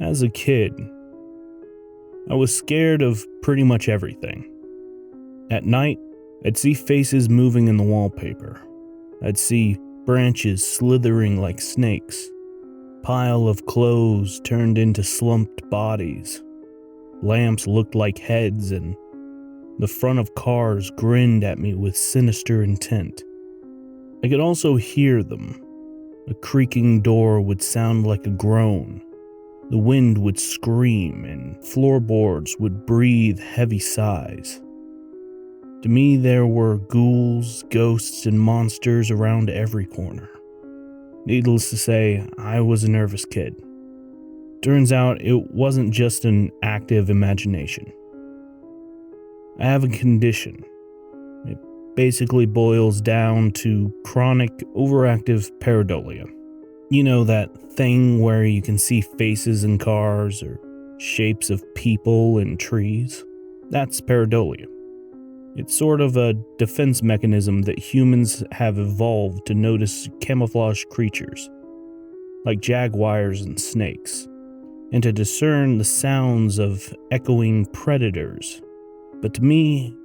As a kid, I was scared of pretty much everything. At night, I'd see faces moving in the wallpaper. I'd see branches slithering like snakes, pile of clothes turned into slumped bodies. Lamps looked like heads, and the front of cars grinned at me with sinister intent. I could also hear them. A creaking door would sound like a groan. The wind would scream, and floorboards would breathe heavy sighs. To me, there were ghouls, ghosts, and monsters around every corner. Needless to say, I was a nervous kid. Turns out it wasn't just an active imagination. I have a condition. It basically boils down to chronic overactive pareidolia. You know, that thing where you can see faces in cars or shapes of people in trees? That's pareidolia. It's sort of a defense mechanism that humans have evolved to notice camouflaged creatures, like jaguars and snakes, and to discern the sounds of echoing predators. But to me,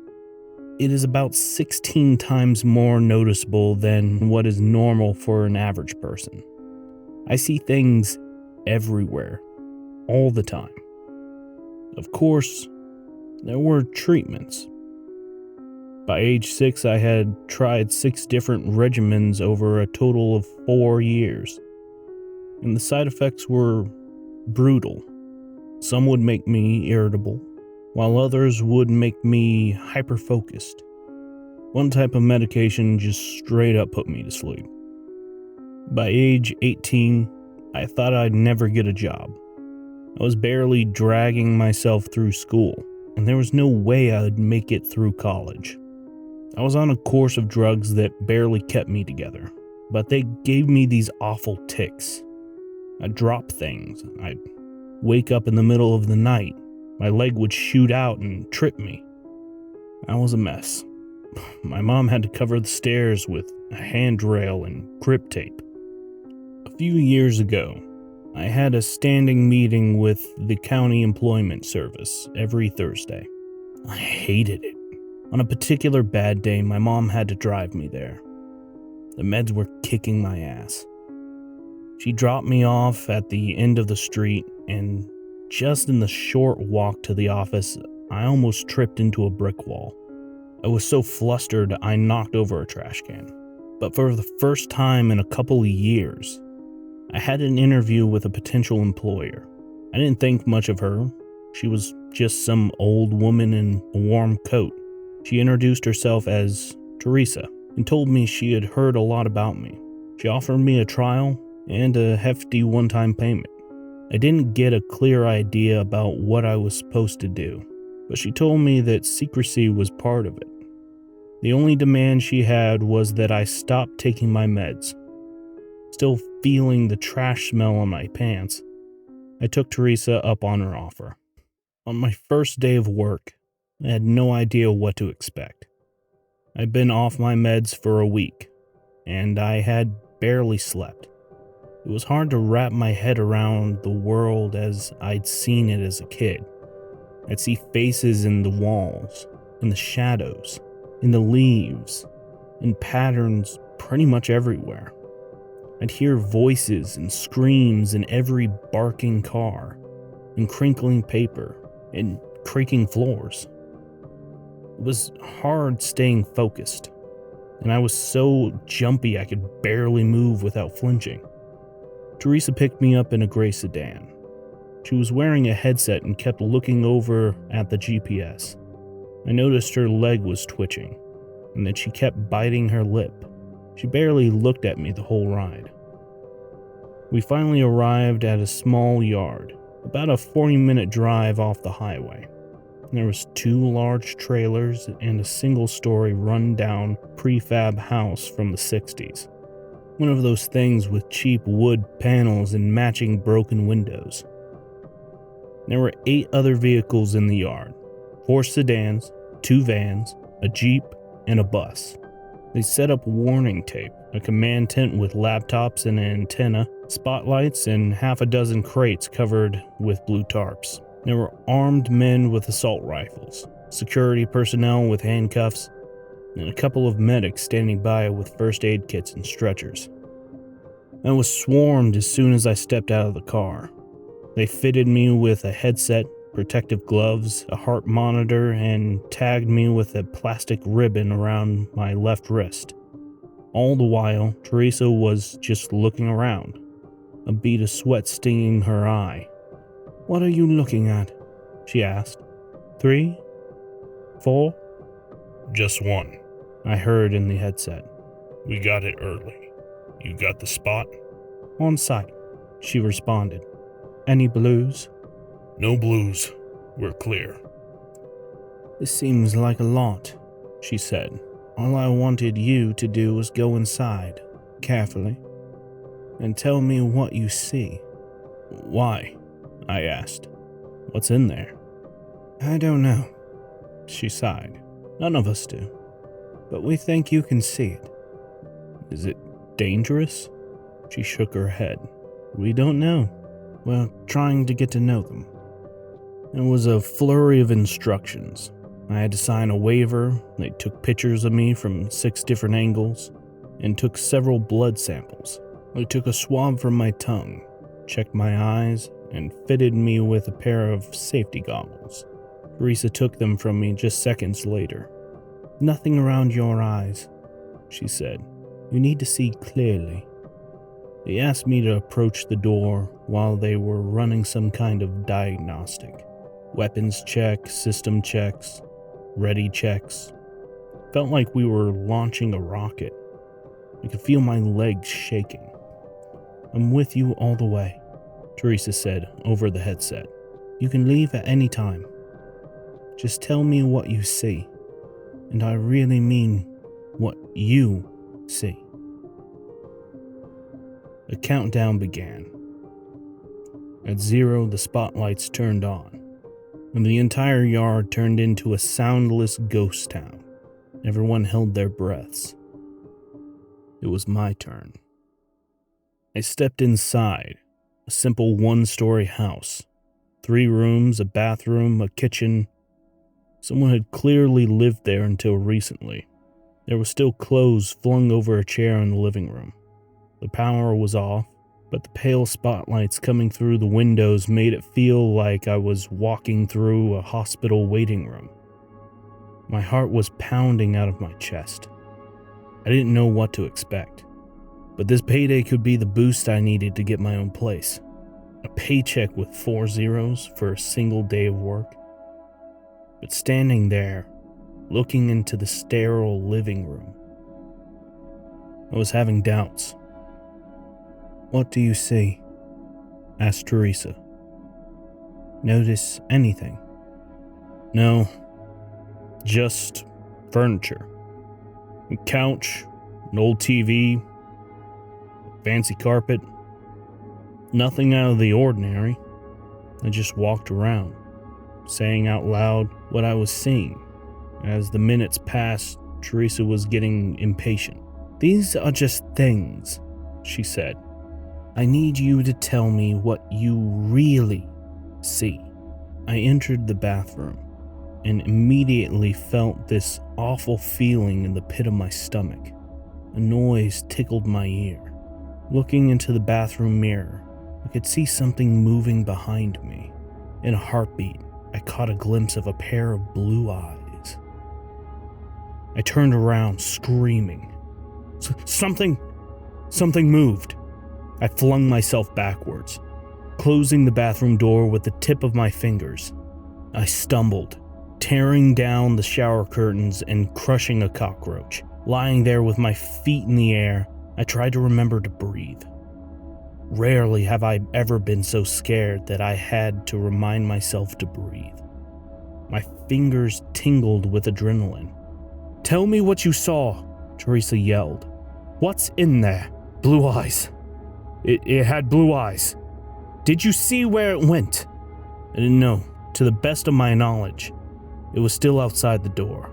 it is about 16 times more noticeable than what is normal for an average person. I see things everywhere, all the time. Of course, there were treatments. By age 6, I had tried 6 different regimens over a total of 4 years, and the side effects were brutal. Some would make me irritable, while others would make me hyper-focused. One type of medication just straight up put me to sleep. By age 18, I thought I'd never get a job. I was barely dragging myself through school, and there was no way I'd make it through college. I was on a course of drugs that barely kept me together, but they gave me these awful tics. I'd drop things. I'd wake up in the middle of the night. My leg would shoot out and trip me. I was a mess. My mom had to cover the stairs with a handrail and grip tape. A few years ago, I had a standing meeting with the county employment service every Thursday. I hated it. On a particular bad day, my mom had to drive me there. The meds were kicking my ass. She dropped me off at the end of the street, and just in the short walk to the office, I almost tripped into a brick wall. I was so flustered I knocked over a trash can. But for the first time in a couple of years, I had an interview with a potential employer. I didn't think much of her. She was just some old woman in a warm coat. She introduced herself as Teresa and told me she had heard a lot about me. She offered me a trial and a hefty one-time payment. I didn't get a clear idea about what I was supposed to do, but she told me that secrecy was part of it. The only demand she had was that I stop taking my meds. Still feeling the trash smell on my pants, I took Teresa up on her offer. On my first day of work, I had no idea what to expect. I'd been off my meds for a week, and I had barely slept. It was hard to wrap my head around the world as I'd seen it as a kid. I'd see faces in the walls, in the shadows, in the leaves, in patterns pretty much everywhere. I'd hear voices and screams in every barking car, in crinkling paper, and creaking floors. It was hard staying focused, and I was so jumpy I could barely move without flinching. Teresa picked me up in a gray sedan. She was wearing a headset and kept looking over at the GPS. I noticed her leg was twitching, and that she kept biting her lip. She barely looked at me the whole ride. We finally arrived at a small yard, about a 40-minute drive off the highway. There was 2 large trailers and a single-story run-down prefab house from the 60s. One of those things with cheap wood panels and matching broken windows. There were 8 other vehicles in the yard. 4 sedans, 2 vans, a Jeep, and a bus. They set up warning tape, a command tent with laptops and an antenna, spotlights, and half a dozen crates covered with blue tarps. There were armed men with assault rifles, security personnel with handcuffs, and a couple of medics standing by with first aid kits and stretchers. I was swarmed as soon as I stepped out of the car. They fitted me with a headset, protective gloves, a heart monitor, and tagged me with a plastic ribbon around my left wrist. All the while, Teresa was just looking around, a bead of sweat stinging her eye. "What are you looking at?" she asked. 3? 4? "Just one," I heard in the headset. "We got it early. You got the spot?" "On site," she responded. "Any blues?" "No blues. We're clear." "This seems like a lot," she said. "All I wanted you to do was go inside, carefully, and tell me what you see." "Why?" I asked. "What's in there?" "I don't know," she sighed. "None of us do. But we think you can see it." "Is it dangerous?" She shook her head. "We don't know. We're trying to get to know them." There was a flurry of instructions. I had to sign a waiver. They took pictures of me from 6 different angles and took several blood samples. They took a swab from my tongue, checked my eyes, and fitted me with a pair of safety goggles. Teresa took them from me just seconds later. "Nothing around your eyes," she said. "You need to see clearly." They asked me to approach the door while they were running some kind of diagnostic. Weapons check, system checks, ready checks. Felt like we were launching a rocket. I could feel my legs shaking. "I'm with you all the way," Teresa said over the headset. "You can leave at any time. Just tell me what you see. And I really mean what you see." A countdown began. At 0, the spotlights turned on, and the entire yard turned into a soundless ghost town. Everyone held their breaths. It was my turn. I stepped inside, a simple 1-story house. 3 rooms, a bathroom, a kitchen. Someone had clearly lived there until recently. There were still clothes flung over a chair in the living room. The power was off, but the pale spotlights coming through the windows made it feel like I was walking through a hospital waiting room. My heart was pounding out of my chest. I didn't know what to expect, but this payday could be the boost I needed to get my own place. A paycheck with 4 zeros for a single day of work. But standing there, looking into the sterile living room, I was having doubts. "What do you see?" asked Teresa. "Notice anything?" "No, just furniture. A couch, an old TV, fancy carpet. Nothing out of the ordinary." I just walked around, saying out loud what I was seeing. As the minutes passed, Teresa was getting impatient. "These are just things," she said. "I need you to tell me what you really see." I entered the bathroom and immediately felt this awful feeling in the pit of my stomach. A noise tickled my ear. Looking into the bathroom mirror, I could see something moving behind me. In a heartbeat, I caught a glimpse of a pair of blue eyes. I turned around, screaming. Something moved. I flung myself backwards, closing the bathroom door with the tip of my fingers. I stumbled, tearing down the shower curtains and crushing a cockroach. Lying there with my feet in the air, I tried to remember to breathe. Rarely have I ever been so scared that I had to remind myself to breathe. My fingers tingled with adrenaline. "Tell me what you saw," Teresa yelled. "What's in there?" "Blue eyes. It had blue eyes." "Did you see where it went?" I didn't know. To the best of my knowledge, it was still outside the door.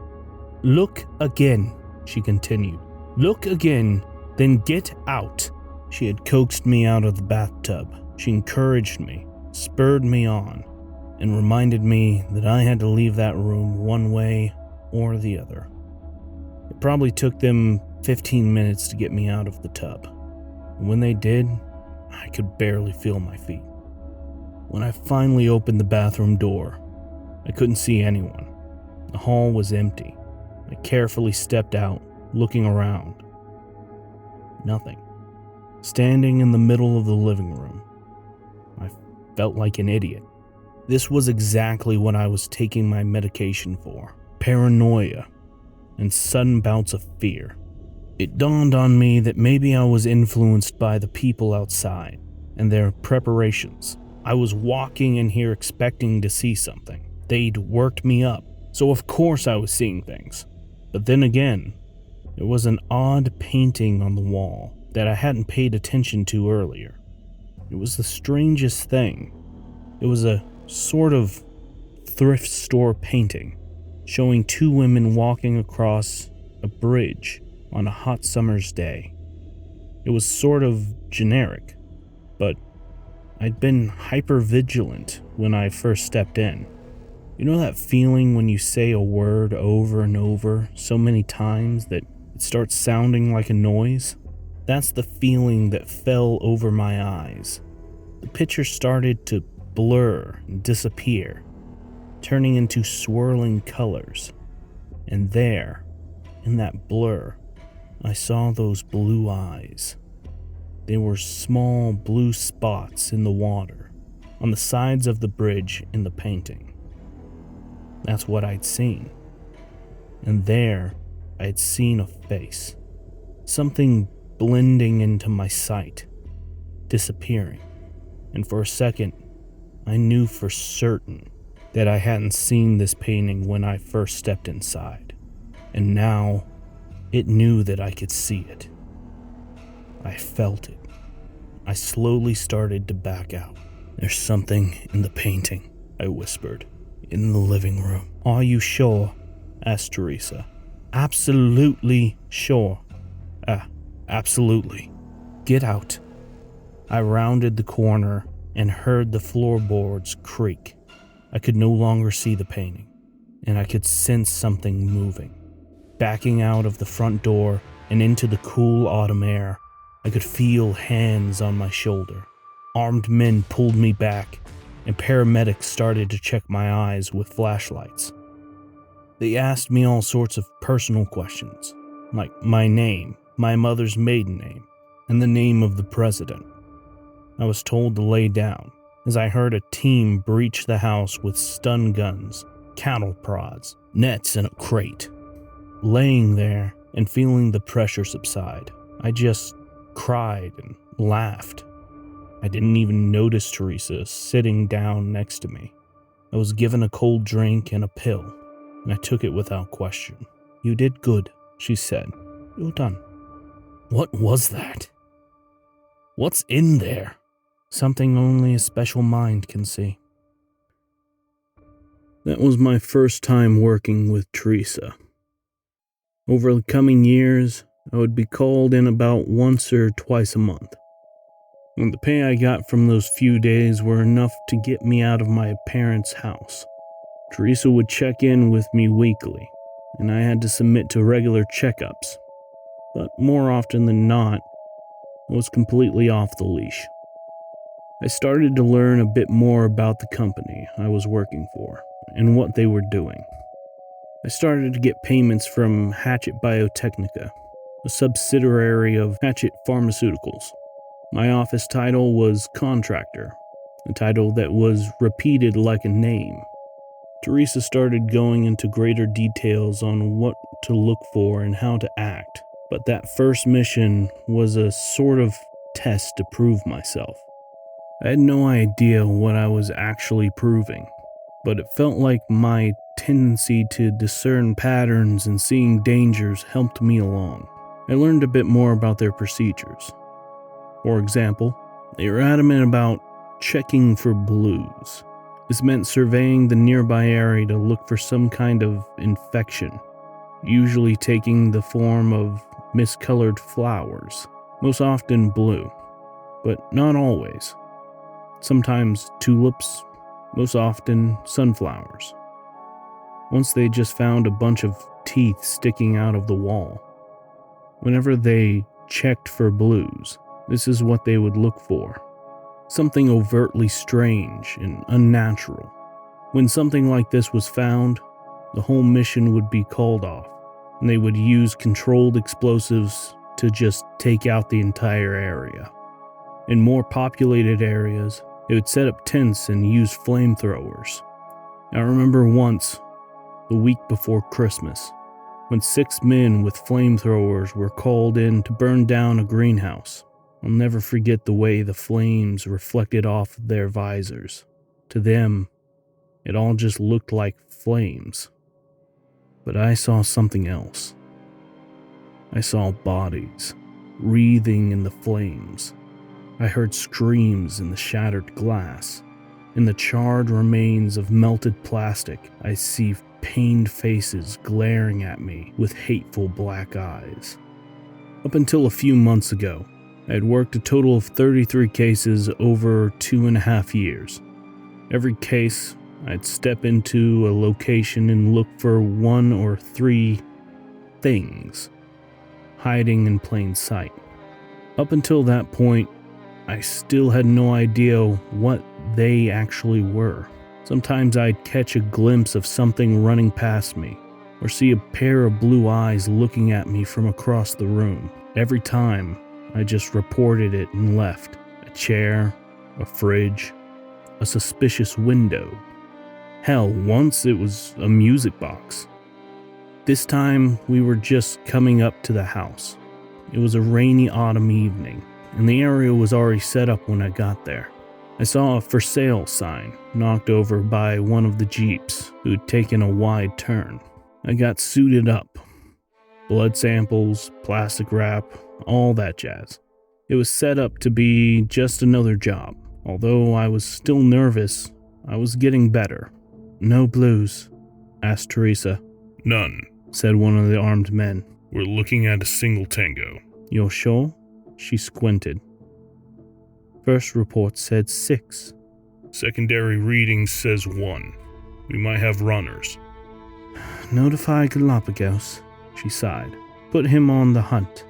"Look again," she continued. "Look again, then get out." She had coaxed me out of the bathtub. She encouraged me, spurred me on, and reminded me that I had to leave that room one way or the other. It probably took them 15 minutes to get me out of the tub. And when they did, I could barely feel my feet. When I finally opened the bathroom door, I couldn't see anyone. The hall was empty. I carefully stepped out, looking around. Nothing. Standing in the middle of the living room, I felt like an idiot. This was exactly what I was taking my medication for. Paranoia and sudden bouts of fear. It dawned on me that maybe I was influenced by the people outside and their preparations. I was walking in here expecting to see something. They'd worked me up, so of course I was seeing things. But then again, there was an odd painting on the wall that I hadn't paid attention to earlier. It was the strangest thing. It was a sort of thrift store painting, showing two women walking across a bridge on a hot summer's day. It was sort of generic, but I'd been hyper-vigilant when I first stepped in. You know that feeling when you say a word over and over so many times that it starts sounding like a noise? That's the feeling that fell over my eyes. The picture started to blur and disappear, turning into swirling colors. And there, in that blur, I saw those blue eyes. They were small blue spots in the water, on the sides of the bridge in the painting. That's what I'd seen. And there, I had seen a face. Something blending into my sight, disappearing. And for a second, I knew for certain that I hadn't seen this painting when I first stepped inside. And now, it knew that I could see it. I felt it. I slowly started to back out. "There's something in the painting," I whispered. "In the living room." "Are you sure?" asked Teresa. "Absolutely sure." Absolutely." "Get out." I rounded the corner and heard the floorboards creak. I could no longer see the painting, and I could sense something moving. Backing out of the front door and into the cool autumn air, I could feel hands on my shoulder. Armed men pulled me back, and paramedics started to check my eyes with flashlights. They asked me all sorts of personal questions, like my name, my mother's maiden name, and the name of the president. I was told to lay down, as I heard a team breach the house with stun guns, cattle prods, nets, and a crate. Laying there and feeling the pressure subside, I just cried and laughed. I didn't even notice Teresa sitting down next to me. I was given a cold drink and a pill, and I took it without question. "You did good," she said. "You're done." What was that? What's in there? Something only a special mind can see. That was my first time working with Teresa. Over the coming years, I would be called in about once or twice a month. And the pay I got from those few days were enough to get me out of my parents' house. Teresa would check in with me weekly, and I had to submit to regular checkups. But more often than not, I was completely off the leash. I started to learn a bit more about the company I was working for and what they were doing. I started to get payments from Hatchet Biotechnica, a subsidiary of Hatchet Pharmaceuticals. My office title was contractor, a title that was repeated like a name. Teresa started going into greater details on what to look for and how to act, but that first mission was a sort of test to prove myself. I had no idea what I was actually proving, but it felt like my tendency to discern patterns and seeing dangers helped me along. I learned a bit more about their procedures. For example, they were adamant about checking for blues. This meant surveying the nearby area to look for some kind of infection. usually taking the form of miscolored flowers, most often blue, but not always. Sometimes tulips, most often sunflowers. Once they just found a bunch of teeth sticking out of the wall. Whenever they checked for blues, this is what they would look for. Something overtly strange and unnatural. When something like this was found, the whole mission would be called off, and they would use controlled explosives to just take out the entire area. In more populated areas, they would set up tents and use flamethrowers. I remember once, the week before Christmas, when 6 men with flamethrowers were called in to burn down a greenhouse. I'll never forget the way the flames reflected off their visors. To them, it all just looked like flames. But I saw something else. I saw bodies, wreathing in the flames. I heard screams in the shattered glass. In the charred remains of melted plastic, I see pained faces glaring at me with hateful black eyes. Up until a few months ago, I had worked a total of 33 cases over 2.5 years. Every case, I'd step into a location and look for 1 or 3 things hiding in plain sight. Up until that point, I still had no idea what they actually were. Sometimes I'd catch a glimpse of something running past me, or see a pair of blue eyes looking at me from across the room. Every time, I just reported it and left. A chair, a fridge, a suspicious window. Hell, once it was a music box. This time, we were just coming up to the house. It was a rainy autumn evening, and the area was already set up when I got there. I saw a for sale sign knocked over by one of the Jeeps who'd taken a wide turn. I got suited up. Blood samples, plastic wrap, all that jazz. It was set up to be just another job. Although I was still nervous, I was getting better. "No blues?" asked Teresa. None. Said one of the armed men. We're looking at a single tango. "You're sure?" She squinted. "First report said 6. Secondary reading says 1. We might have runners." "Notify Galapagos," she sighed. "Put him on the hunt."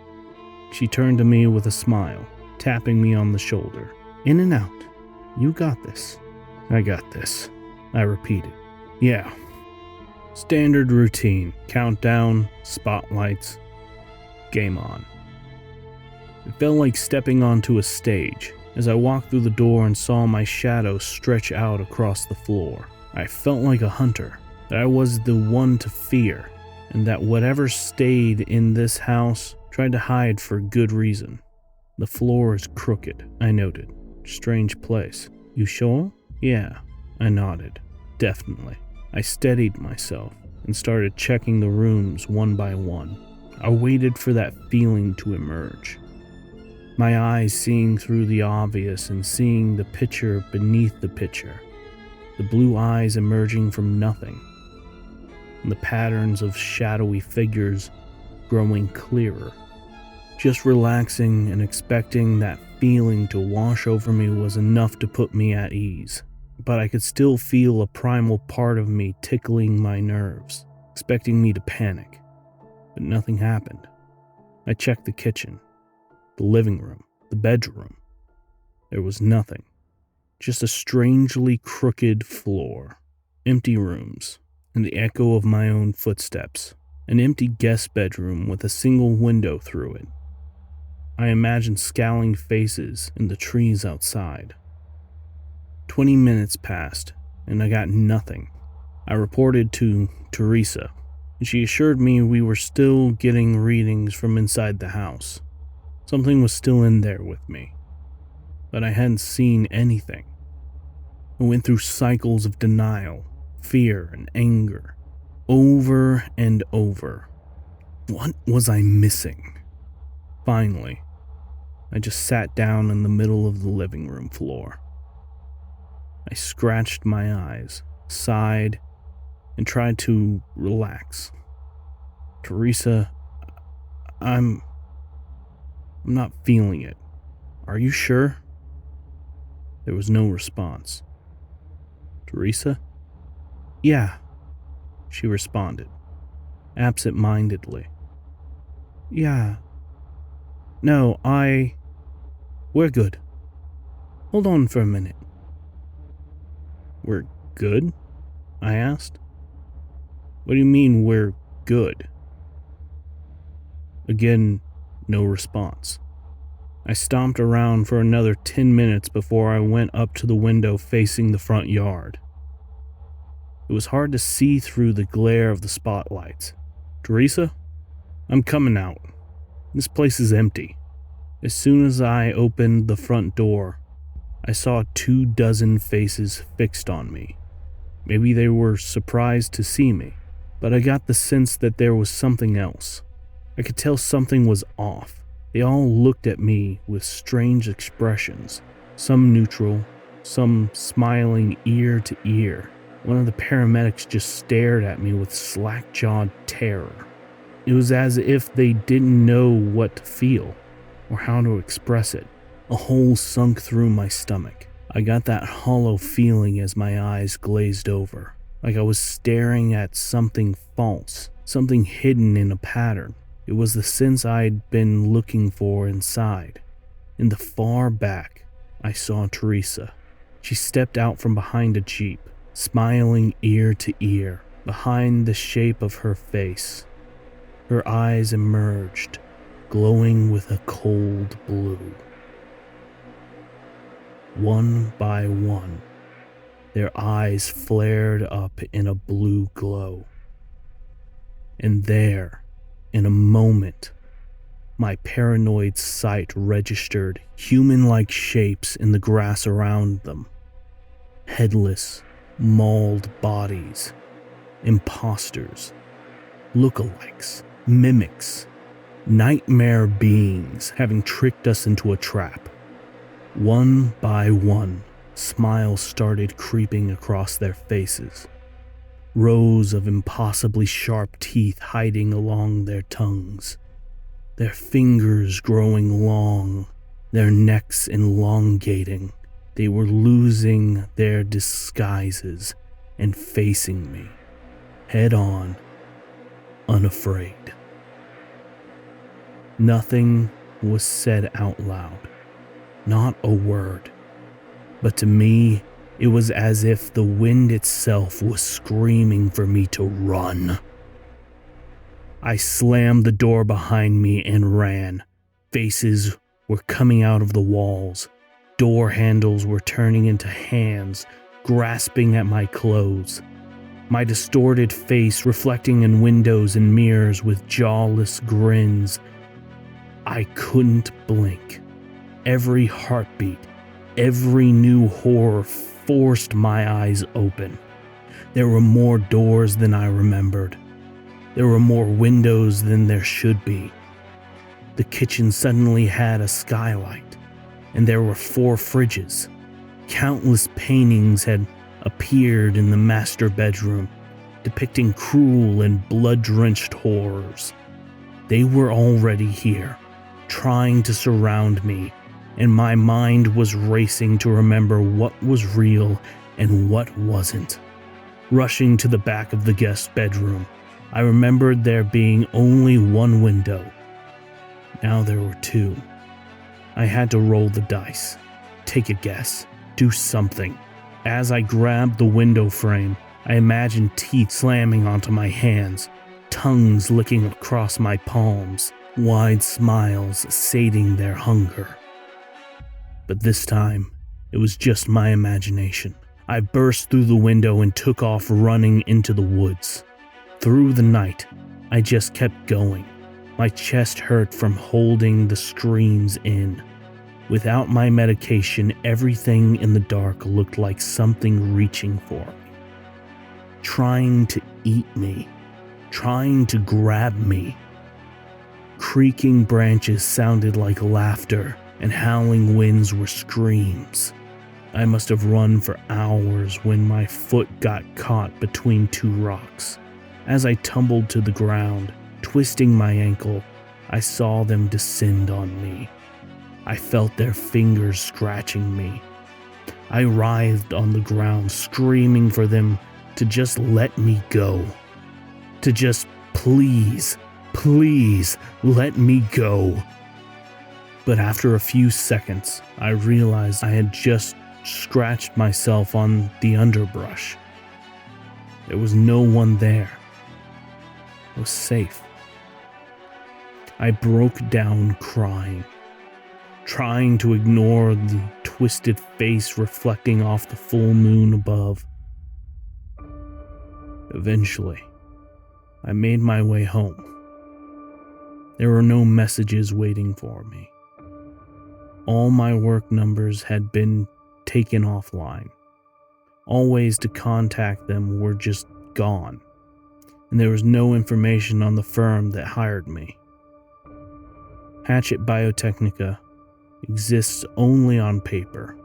She turned to me with a smile, tapping me on the shoulder. "In and out. You got this." "I got this," I repeated. "Yeah." Standard routine. Countdown, spotlights, game on. It felt like stepping onto a stage. As I walked through the door and saw my shadow stretch out across the floor, I felt like a hunter, that I was the one to fear, and that whatever stayed in this house tried to hide for good reason. "The floor is crooked," I noted. "Strange place." "You sure?" "Yeah," I nodded. "Definitely." I steadied myself and started checking the rooms one by one. I waited for that feeling to emerge. My eyes seeing through the obvious and seeing the picture beneath the picture. The blue eyes emerging from nothing. And the patterns of shadowy figures growing clearer. Just relaxing and expecting that feeling to wash over me was enough to put me at ease. But I could still feel a primal part of me tickling my nerves, expecting me to panic. But nothing happened. I checked the kitchen, the living room, the bedroom. There was nothing. Just a strangely crooked floor, empty rooms, and the echo of my own footsteps. An empty guest bedroom with a single window through it. I imagined scowling faces in the trees outside. 20 minutes passed, and I got nothing. I reported to Teresa, and she assured me we were still getting readings from inside the house. Something was still in there with me, but I hadn't seen anything. I went through cycles of denial, fear, and anger, over and over. What was I missing? Finally, I just sat down in the middle of the living room floor. I scratched my eyes, sighed, and tried to relax. Teresa, I'm not feeling it. Are you sure? There was no response. Teresa? Yeah, she responded, absent-mindedly. Yeah. No, we're good. Hold on for a minute. We're good? I asked. What do you mean we're good? Again, no response. I stomped around for another 10 minutes before I went up to the window facing the front yard. It was hard to see through the glare of the spotlights. Teresa? I'm coming out. This place is empty. As soon as I opened the front door, I saw 24 faces fixed on me. Maybe they were surprised to see me, but I got the sense that there was something else. I could tell something was off. They all looked at me with strange expressions, some neutral, some smiling ear to ear. One of the paramedics just stared at me with slack-jawed terror. It was as if they didn't know what to feel or how to express it. A hole sunk through my stomach. I got that hollow feeling as my eyes glazed over, like I was staring at something false, something hidden in a pattern. It was the sense I'd been looking for inside. In the far back, I saw Teresa. She stepped out from behind a jeep, smiling ear to ear. Behind the shape of her face, her eyes emerged, glowing with a cold blue. One by one, their eyes flared up in a blue glow. And there, in a moment, my paranoid sight registered human-like shapes in the grass around them. Headless, mauled bodies, imposters, lookalikes, mimics, nightmare beings having tricked us into a trap. One by one, smiles started creeping across their faces, rows of impossibly sharp teeth hiding along their tongues, their fingers growing long, their necks elongating. They were losing their disguises and facing me, head on, unafraid. Nothing was said out loud. Not a word, but to me, it was as if the wind itself was screaming for me to run. I slammed the door behind me and ran. Faces were coming out of the walls. Door handles were turning into hands, grasping at my clothes. My distorted face reflecting in windows and mirrors with jawless grins. I couldn't blink. Every heartbeat, every new horror forced my eyes open. There were more doors than I remembered. There were more windows than there should be. The kitchen suddenly had a skylight, and there were 4 fridges. Countless paintings had appeared in the master bedroom, depicting cruel and blood-drenched horrors. They were already here, trying to surround me, and my mind was racing to remember what was real and what wasn't. Rushing to the back of the guest bedroom, I remembered there being only 1 window. Now there were 2. I had to roll the dice, take a guess, do something. As I grabbed the window frame, I imagined teeth slamming onto my hands, tongues licking across my palms, wide smiles sating their hunger. But this time, it was just my imagination. I burst through the window and took off running into the woods. Through the night, I just kept going. My chest hurt from holding the screams in. Without my medication, everything in the dark looked like something reaching for me. Trying to eat me. Trying to grab me. Creaking branches sounded like laughter, and howling winds were screams. I must have run for hours when my foot got caught between 2 rocks. As I tumbled to the ground, twisting my ankle, I saw them descend on me. I felt their fingers scratching me. I writhed on the ground, screaming for them to just let me go. To just please let me go. But after a few seconds, I realized I had just scratched myself on the underbrush. There was no one there. I was safe. I broke down crying, trying to ignore the twisted face reflecting off the full moon above. Eventually, I made my way home. There were no messages waiting for me. All my work numbers had been taken offline. All ways to contact them were just gone, and there was no information on the firm that hired me. Hatchet Biotechnica exists only on paper.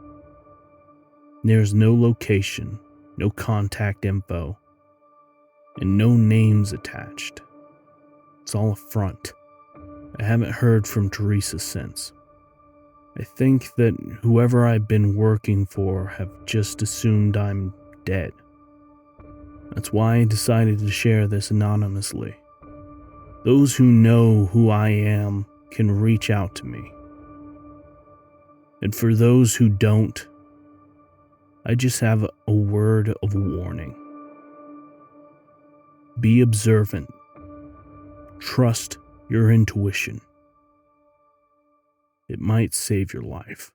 There's no location, no contact info, and no names attached. It's all a front. I haven't heard from Teresa since. I think that whoever I've been working for have just assumed I'm dead. That's why I decided to share this anonymously. Those who know who I am can reach out to me. And for those who don't, I just have a word of warning. Be observant. Trust your intuition. It might save your life.